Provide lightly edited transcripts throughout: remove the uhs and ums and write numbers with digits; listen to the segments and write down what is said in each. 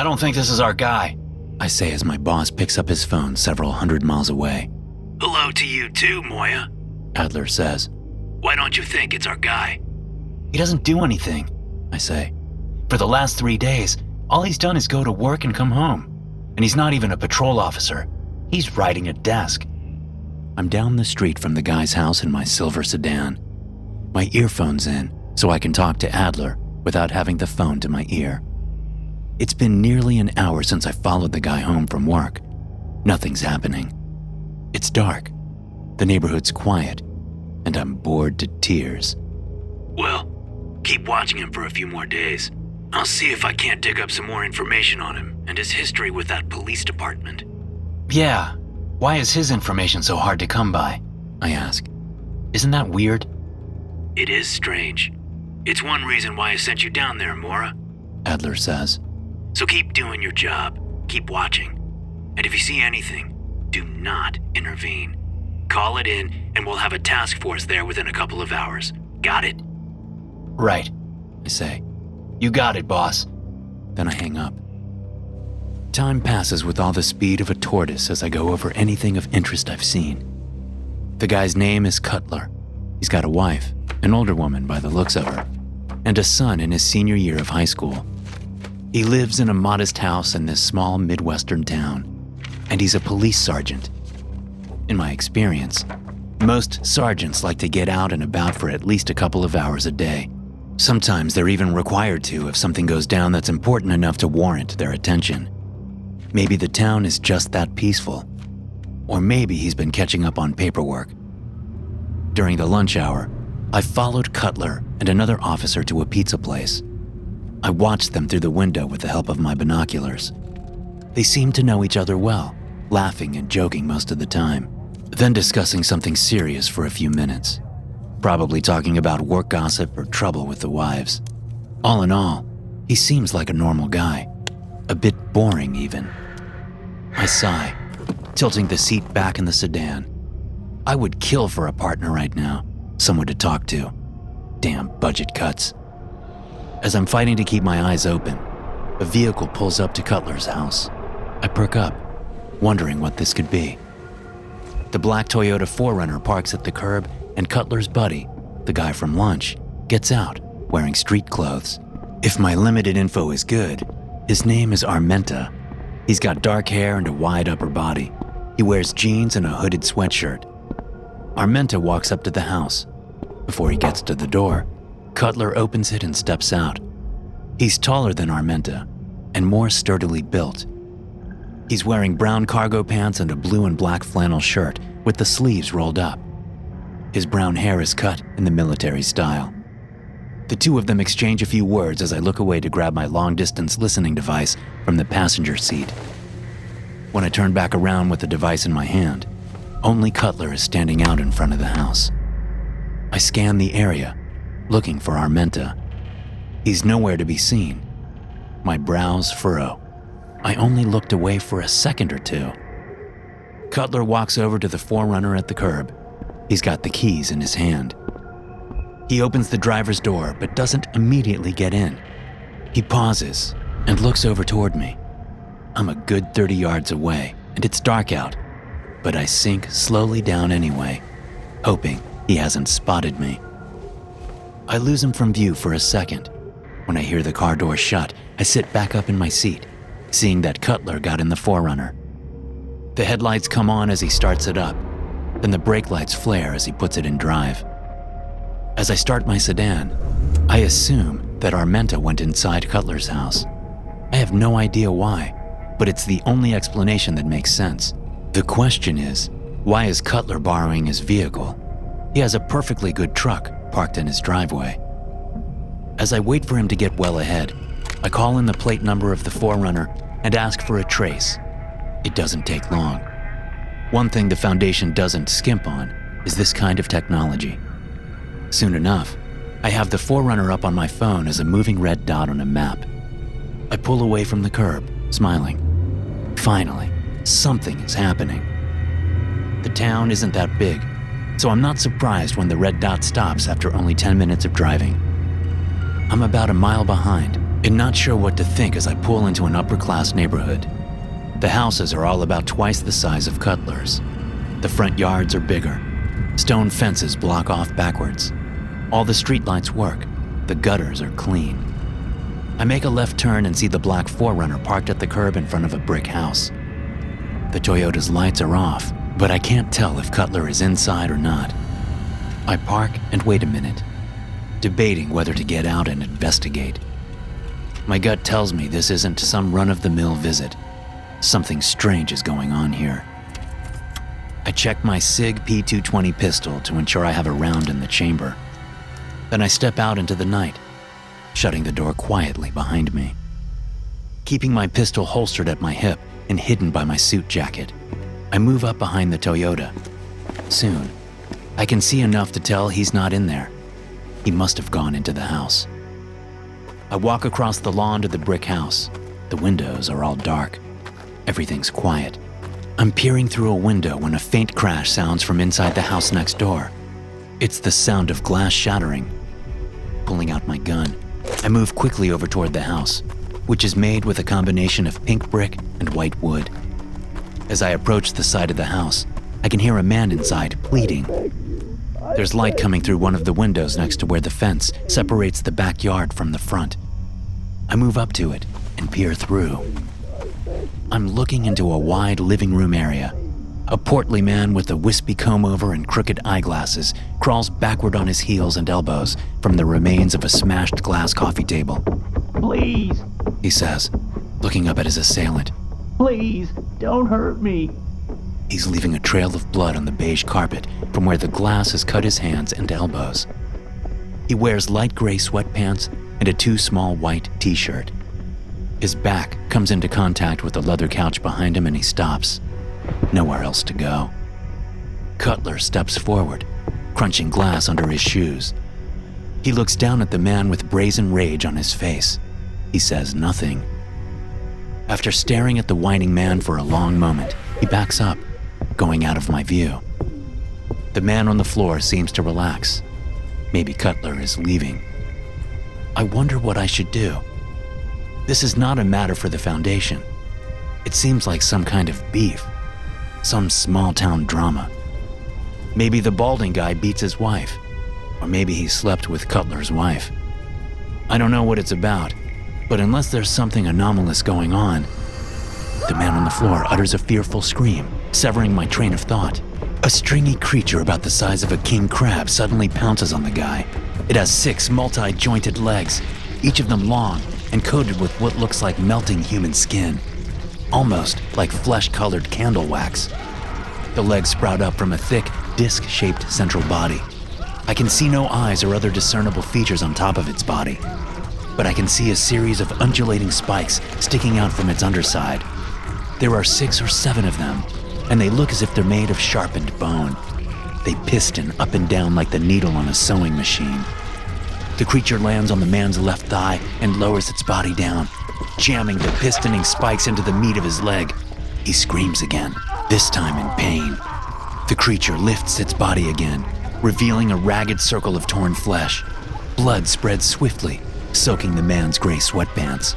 I don't think this is our guy, I say as my boss picks up his phone several hundred miles away. Hello to you too, Moya, Adler says. Why don't you think it's our guy? He doesn't do anything, I say. For the last 3 days, all he's done is go to work and come home. And he's not even a patrol officer. He's riding a desk. I'm down the street from the guy's house in my silver sedan. My earphones in so I can talk to Adler without having the phone to my ear. It's been nearly an hour since I followed the guy home from work. Nothing's happening. It's dark. The neighborhood's quiet, and I'm bored to tears. Well, keep watching him for a few more days. I'll see if I can't dig up some more information on him and his history with that police department. Yeah, why is his information so hard to come by? I ask. Isn't that weird? It is strange. It's one reason why I sent you down there, Mora, Adler says. So keep doing your job, keep watching. And if you see anything, do not intervene. Call it in and we'll have a task force there within a couple of hours. Got it? Right, I say. You got it, boss. Then I hang up. Time passes with all the speed of a tortoise as I go over anything of interest I've seen. The guy's name is Cutler. He's got a wife, an older woman by the looks of her, and a son in his senior year of high school. He lives in a modest house in this small Midwestern town, and he's a police sergeant. In my experience, most sergeants like to get out and about for at least a couple of hours a day. Sometimes they're even required to if something goes down that's important enough to warrant their attention. Maybe the town is just that peaceful, or maybe he's been catching up on paperwork. During the lunch hour, I followed Cutler and another officer to a pizza place. I watched them through the window with the help of my binoculars. They seemed to know each other well, laughing and joking most of the time, then discussing something serious for a few minutes, probably talking about work gossip or trouble with the wives. All in all, he seems like a normal guy, a bit boring even. I sigh, tilting the seat back in the sedan. I would kill for a partner right now, someone to talk to. Damn budget cuts. As I'm fighting to keep my eyes open, a vehicle pulls up to Cutler's house. I perk up, wondering what this could be. The black Toyota 4Runner parks at the curb, and Cutler's buddy, the guy from lunch, gets out, wearing street clothes. If my limited info is good, his name is Armenta. He's got dark hair and a wide upper body. He wears jeans and a hooded sweatshirt. Armenta walks up to the house. Before he gets to the door, Cutler opens it and steps out. He's taller than Armenta and more sturdily built. He's wearing brown cargo pants and a blue and black flannel shirt with the sleeves rolled up. His brown hair is cut in the military style. The two of them exchange a few words as I look away to grab my long-distance listening device from the passenger seat. When I turn back around with the device in my hand, only Cutler is standing out in front of the house. I scan the area, looking for Armenta. He's nowhere to be seen. My brows furrow. I only looked away for a second or two. Cutler walks over to the 4Runner at the curb. He's got the keys in his hand. He opens the driver's door but doesn't immediately get in. He pauses and looks over toward me. I'm a good 30 yards away and it's dark out, but I sink slowly down anyway, hoping he hasn't spotted me. I lose him from view for a second. When I hear the car door shut, I sit back up in my seat, seeing that Cutler got in the 4Runner. The headlights come on as he starts it up, then the brake lights flare as he puts it in drive. As I start my sedan, I assume that Armenta went inside Cutler's house. I have no idea why, but it's the only explanation that makes sense. The question is, why is Cutler borrowing his vehicle? He has a perfectly good truck parked in his driveway. As I wait for him to get well ahead, I call in the plate number of the 4Runner and ask for a trace. It doesn't take long. One thing the Foundation doesn't skimp on is this kind of technology. Soon enough, I have the 4Runner up on my phone as a moving red dot on a map. I pull away from the curb, smiling. Finally, something is happening. The town isn't that big, so I'm not surprised when the red dot stops after only 10 minutes of driving. I'm about a mile behind, and not sure what to think as I pull into an upper-class neighborhood. The houses are all about twice the size of Cutler's. The front yards are bigger. Stone fences block off backwards. All the streetlights work. The gutters are clean. I make a left turn and see the black 4Runner parked at the curb in front of a brick house. The Toyota's lights are off, but I can't tell if Cutler is inside or not. I park and wait a minute, debating whether to get out and investigate. My gut tells me this isn't some run-of-the-mill visit. Something strange is going on here. I check my SIG P220 pistol to ensure I have a round in the chamber. Then I step out into the night, shutting the door quietly behind me. Keeping my pistol holstered at my hip and hidden by my suit jacket, I move up behind the Toyota. Soon, I can see enough to tell he's not in there. He must have gone into the house. I walk across the lawn to the brick house. The windows are all dark. Everything's quiet. I'm peering through a window when a faint crash sounds from inside the house next door. It's the sound of glass shattering. Pulling out my gun, I move quickly over toward the house, which is made with a combination of pink brick and white wood. As I approach the side of the house, I can hear a man inside pleading. There's light coming through one of the windows next to where the fence separates the backyard from the front. I move up to it and peer through. I'm looking into a wide living room area. A portly man with a wispy comb-over and crooked eyeglasses crawls backward on his heels and elbows from the remains of a smashed glass coffee table. "Please," he says, looking up at his assailant. "please, don't hurt me." He's leaving a trail of blood on the beige carpet from where the glass has cut his hands and elbows. He wears light gray sweatpants and a too small white t-shirt. His back comes into contact with the leather couch behind him and he stops. Nowhere else to go. Cutler steps forward, crunching glass under his shoes. He looks down at the man with brazen rage on his face. He says nothing. After staring at the whining man for a long moment, he backs up, going out of my view. The man on the floor seems to relax. Maybe Cutler is leaving. I wonder what I should do. This is not a matter for the Foundation. It seems like some kind of beef, some small-town drama. Maybe the balding guy beats his wife, or maybe he slept with Cutler's wife. I don't know what it's about, but unless there's something anomalous going on. The man on the floor utters a fearful scream, severing my train of thought. A stringy creature about the size of a king crab suddenly pounces on the guy. It has 6 multi-jointed legs, each of them long and coated with what looks like melting human skin, almost like flesh-colored candle wax. The legs sprout up from a thick, disc-shaped central body. I can see no eyes or other discernible features on top of its body, but I can see a series of undulating spikes sticking out from its underside. There are 6 or 7 of them, and they look as if they're made of sharpened bone. They piston up and down like the needle on a sewing machine. The creature lands on the man's left thigh and lowers its body down, jamming the pistoning spikes into the meat of his leg. He screams again, this time in pain. The creature lifts its body again, revealing a ragged circle of torn flesh. Blood spreads swiftly, soaking the man's gray sweatpants.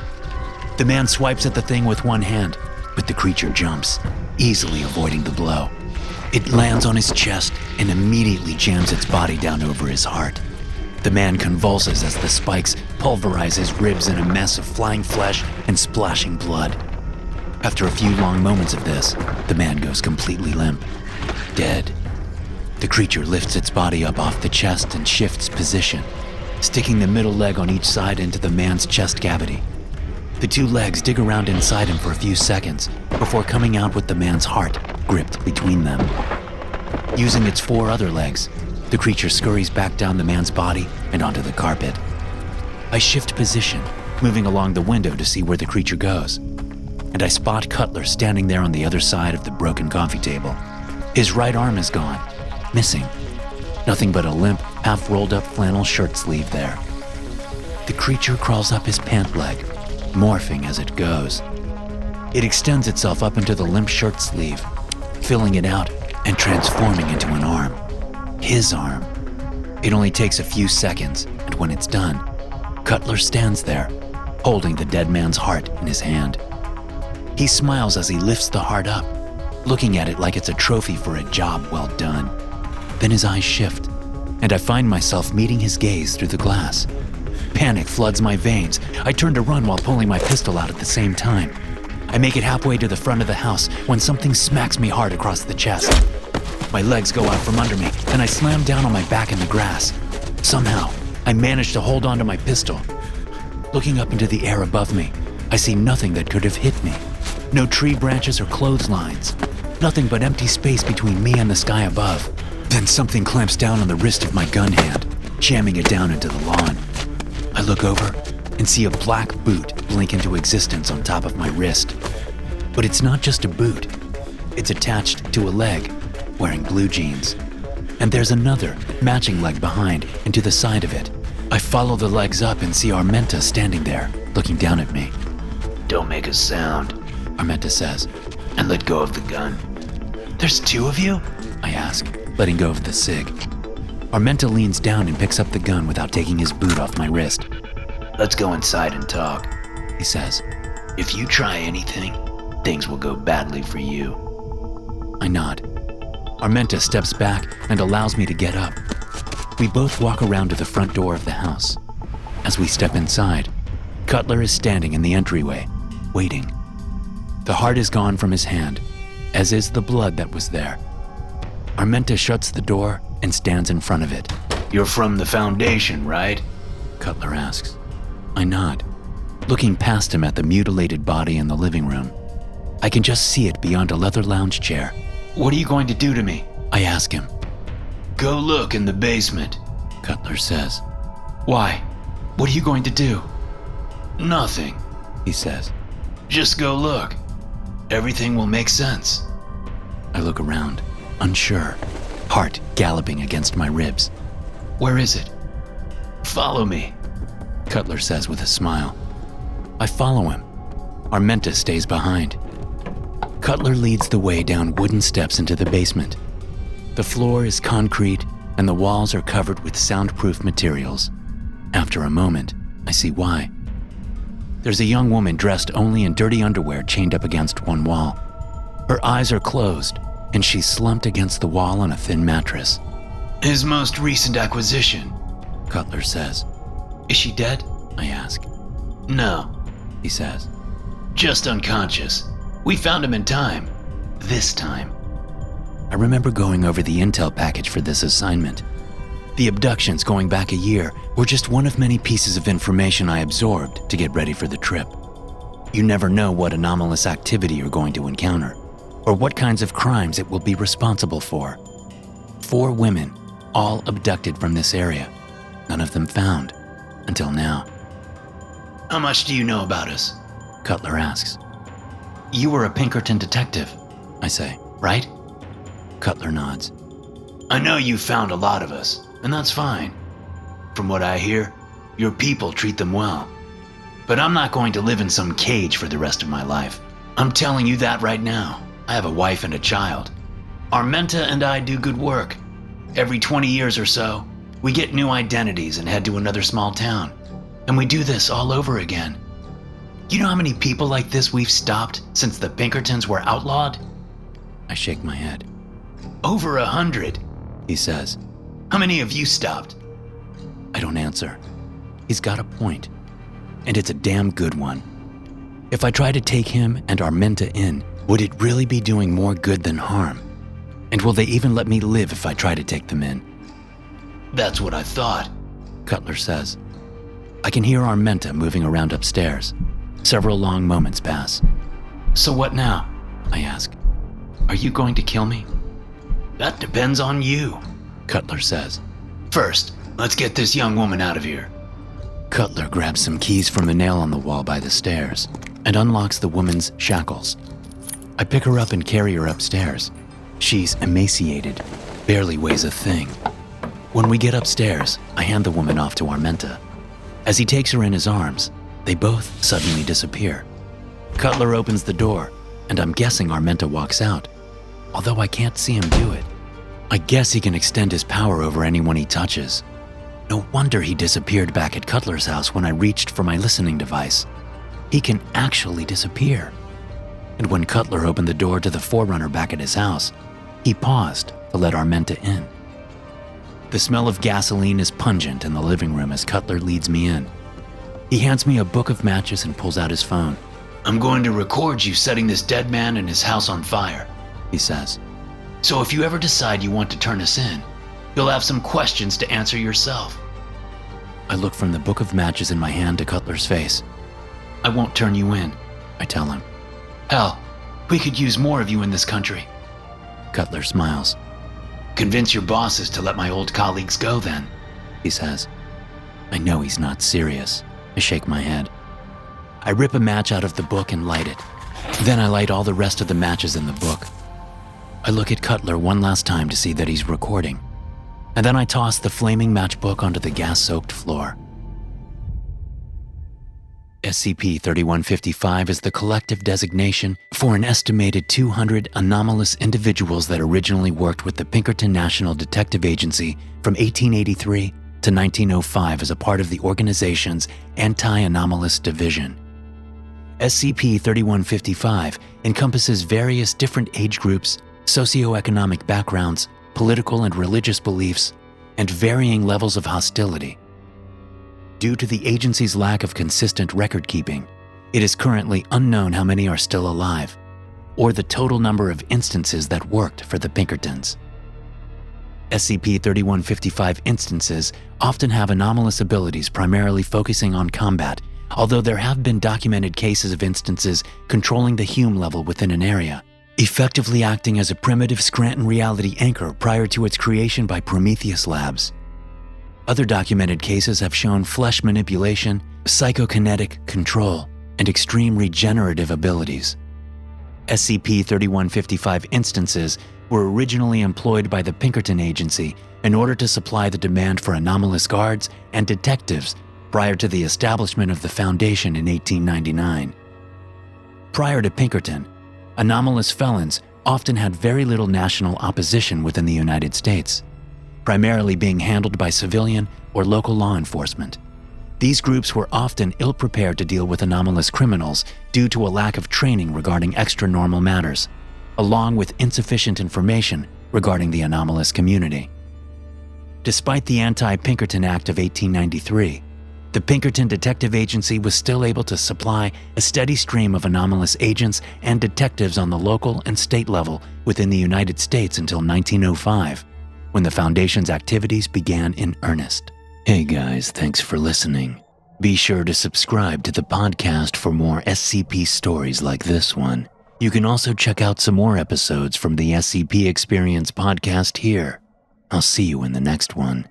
The man swipes at the thing with one hand, but the creature jumps, easily avoiding the blow. It lands on his chest and immediately jams its body down over his heart. The man convulses as the spikes pulverize his ribs in a mess of flying flesh and splashing blood. After a few long moments of this, the man goes completely limp, dead. The creature lifts its body up off the chest and shifts position, sticking the middle leg on each side into the man's chest cavity. The 2 legs dig around inside him for a few seconds before coming out with the man's heart gripped between them. Using its 4 other legs, the creature scurries back down the man's body and onto the carpet. I shift position, moving along the window to see where the creature goes, and I spot Cutler standing there on the other side of the broken coffee table. His right arm is gone, missing. Nothing but a limp, half-rolled-up flannel shirt sleeve there. The creature crawls up his pant leg, morphing as it goes. It extends itself up into the limp shirt sleeve, filling it out and transforming into an arm. His arm. It only takes a few seconds, and when it's done, Cutler stands there, holding the dead man's heart in his hand. He smiles as he lifts the heart up, looking at it like it's a trophy for a job well done. Then his eyes shift, and I find myself meeting his gaze through the glass. Panic floods my veins. I turn to run while pulling my pistol out at the same time. I make it halfway to the front of the house when something smacks me hard across the chest. My legs go out from under me, and I slam down on my back in the grass. Somehow, I manage to hold onto my pistol. Looking up into the air above me, I see nothing that could have hit me. No tree branches or clotheslines. Nothing but empty space between me and the sky above. Then something clamps down on the wrist of my gun hand, jamming it down into the lawn. I look over and see a black boot blink into existence on top of my wrist. But it's not just a boot. It's attached to a leg, wearing blue jeans. And there's another, matching leg behind and to the side of it. I follow the legs up and see Armenta standing there, looking down at me. Don't make a sound, Armenta says. and let go of the gun. There's two of you? I ask, letting go of the cig. Armenta leans down and picks up the gun without taking his boot off my wrist. Let's go inside and talk. He says. If you try anything, things will go badly for you. I nod. Armenta steps back and allows me to get up. We both walk around to the front door of the house. As we step inside, Cutler is standing in the entryway, waiting. The heart is gone from his hand, as is the blood that was there. Armenta shuts the door and stands in front of it. You're from the Foundation, right? Cutler asks. I nod, looking past him at the mutilated body in the living room. I can just see it beyond a leather lounge chair. What are you going to do to me? I ask him. Go look in the basement, Cutler says. Why? What are you going to do? Nothing, He says. Just go look. Everything will make sense. I look around, unsure, heart galloping against my ribs. Where is it? Follow me, Cutler says with a smile. I follow him. Armenta stays behind. Cutler leads the way down wooden steps into the basement. The floor is concrete and the walls are covered with soundproof materials. After a moment, I see why. There's a young woman dressed only in dirty underwear chained up against one wall. Her eyes are closed and she's slumped against the wall on a thin mattress. His most recent acquisition. Cutler says. Is she dead? I ask. No, He says. just unconscious. We found him in time. This time. I remember going over the intel package for this assignment. The abductions going back a year were just one of many pieces of information I absorbed to get ready for the trip. You never know what anomalous activity you're going to encounter, or what kinds of crimes it will be responsible for. 4 women, all abducted from this area. None of them found, until now. How much do you know about us? Cutler asks. You were a Pinkerton detective, I say. right? Cutler nods. I know you found a lot of us, and that's fine. From what I hear, your people treat them well. But I'm not going to live in some cage for the rest of my life. I'm telling you that right now. I have a wife and a child. Armenta and I do good work. Every 20 years or so, we get new identities and head to another small town. And we do this all over again. You know how many people like this we've stopped since the Pinkertons were outlawed? I shake my head. Over 100, He says. How many have you stopped? I don't answer. He's got a point, and it's a damn good one. If I try to take him and Armenta in, would it really be doing more good than harm? And will they even let me live if I try to take them in? That's what I thought. Cutler says. I can hear Armenta moving around upstairs. Several long moments pass. So what now? I ask. Are you going to kill me? That depends on you. Cutler says. First, let's get this young woman out of here. Cutler grabs some keys from a nail on the wall by the stairs and unlocks the woman's shackles. I pick her up and carry her upstairs. She's emaciated, barely weighs a thing. When we get upstairs, I hand the woman off to Armenta. As he takes her in his arms, they both suddenly disappear. Cutler opens the door, and I'm guessing Armenta walks out, although I can't see him do it. I guess he can extend his power over anyone he touches. No wonder he disappeared back at Cutler's house when I reached for my listening device. he can actually disappear. And when Cutler opened the door to the Forerunner back at his house, he paused to let Armenta in. The smell of gasoline is pungent in the living room as Cutler leads me in. He hands me a book of matches and pulls out his phone. I'm going to record you setting this dead man and his house on fire, He says, so if you ever decide you want to turn us in, you'll have some questions to answer yourself. I look from the book of matches in my hand to Cutler's face. I won't turn you in. I tell him. Hell, we could use more of you in this country. Cutler smiles. Convince your bosses to let my old colleagues go then, He says. I know he's not serious. I shake my head. I rip a match out of the book and light it. Then I light all the rest of the matches in the book. I look at Cutler one last time to see that he's recording, and then I toss the flaming matchbook onto the gas-soaked floor. SCP-3155 is the collective designation for an estimated 200 anomalous individuals that originally worked with the Pinkerton National Detective Agency from 1883 to 1905 as a part of the organization's Anti-Anomalous Division. SCP-3155 encompasses various different age groups, socioeconomic backgrounds, political and religious beliefs, and varying levels of hostility. Due to the agency's lack of consistent record-keeping, it is currently unknown how many are still alive, or the total number of instances that worked for the Pinkertons. SCP-3155 instances often have anomalous abilities primarily focusing on combat, although there have been documented cases of instances controlling the Hume level within an area, effectively acting as a primitive Scranton reality anchor prior to its creation by Prometheus Labs. Other documented cases have shown flesh manipulation, psychokinetic control, and extreme regenerative abilities. SCP-3155 instances were originally employed by the Pinkerton Agency in order to supply the demand for anomalous guards and detectives prior to the establishment of the Foundation in 1899. Prior to Pinkerton, anomalous felons often had very little national opposition within the United States, primarily being handled by civilian or local law enforcement. These groups were often ill-prepared to deal with anomalous criminals due to a lack of training regarding extra-normal matters, along with insufficient information regarding the anomalous community. Despite the Anti-Pinkerton Act of 1893, the Pinkerton Detective Agency was still able to supply a steady stream of anomalous agents and detectives on the local and state level within the United States until 1905, when the Foundation's activities began in earnest. Hey guys, thanks for listening. Be sure to subscribe to the podcast for more SCP stories like this one. You can also check out some more episodes from the SCP Experience podcast here. I'll see you in the next one.